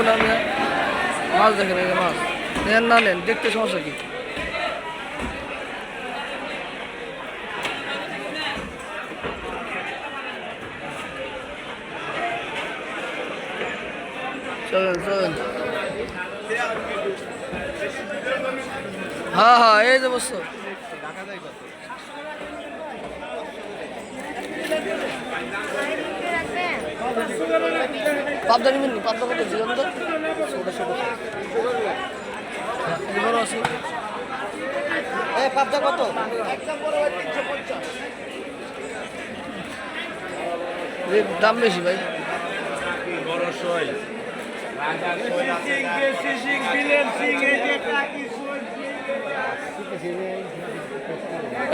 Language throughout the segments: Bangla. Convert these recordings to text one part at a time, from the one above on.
লাগবে না মাছ দেখেন এই যে মাছ নেন না নেন দেখতে সমস্যা কি চলেন চলেন হ্যাঁ হ্যাঁ এই যে বসছো পাবদা নিবেন নি পাবদা কত জীবন তো ছোট ছোট বড় আছে এই পাবদা কত দাম বেশি ভাই বড় সই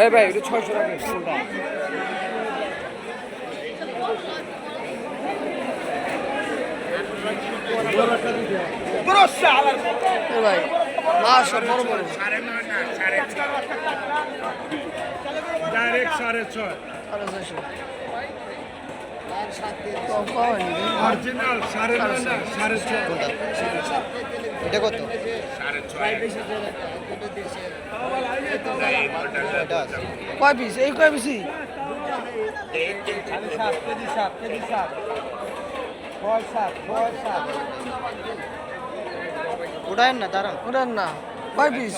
এই ভাই এটা 600 টাকা ফুলটা এই ভাই মাছ সব বড় বড় ডাইরেক্ট 6.5 650 অরিজিনাল 9.5 এটা কত? 6.5 কয় পিস এই কয় পিসই উঠায়েন না দাঁড়ান। ওটার না কয় পিস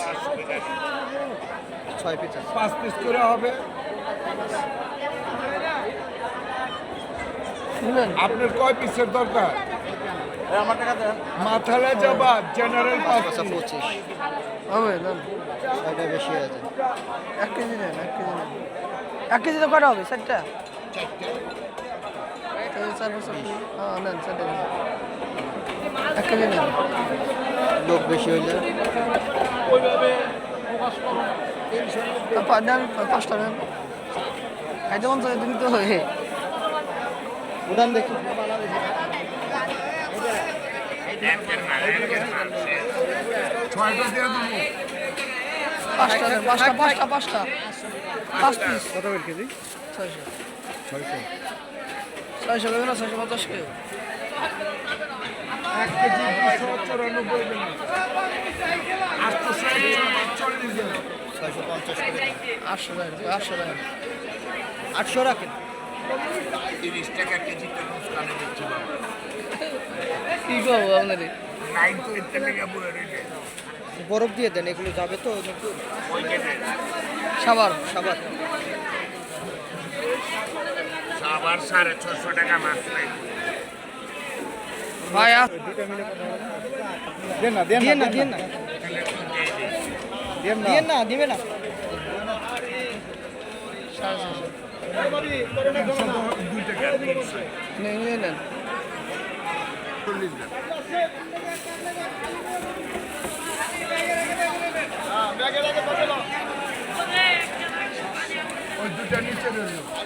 6 পিস আছে। 5 পিস করে হবে। বুঝলেন আপনার কয় পিসের দরকার? মাথালে যাবা জেনারেল 5 5 পিস। 25 হবে না 6টা বেশি হয়ে যায়। 1 কেজি নেন 1 কেজি নেন 1 কেজিতে কয়টা হবে 4টা 4 বছর হ্যাঁ নেন 4টা নেন 1 কেজি নেন লোক বেশি হইলে নেন 5টা নেন খাইতে মন চাই দিন তো হয়ে উঠান দেখি। ছয়টা দিয়ে দেবো। 5টা নেন 5টা 5 পিস কত কেজি? 600 600। 600 হবে না 650 কেজি 1 কেজি 294 গ্রাম। 840 গ্রাম। 650 করে দিন। 800 টাকা 800 টাকা 800 রাখেন। 30 টাকা কেজিতে মুসকানে দিচ্ছি বাবা। কি করবো আপনাদের 9 টাকা পুরো রেটে। বরফ দিয়ে দেন, এগুলো যাবে তো নাকি? ওই কেটে। সাবার সাবান সাবার 650 টাকা মাছ নাই। ভাই দেন না দেন না দেন না দেন না দিবে না। 2 টাকা 300 নেন নেন 40 গ্রাম। ওই দুটা নিচে রইল।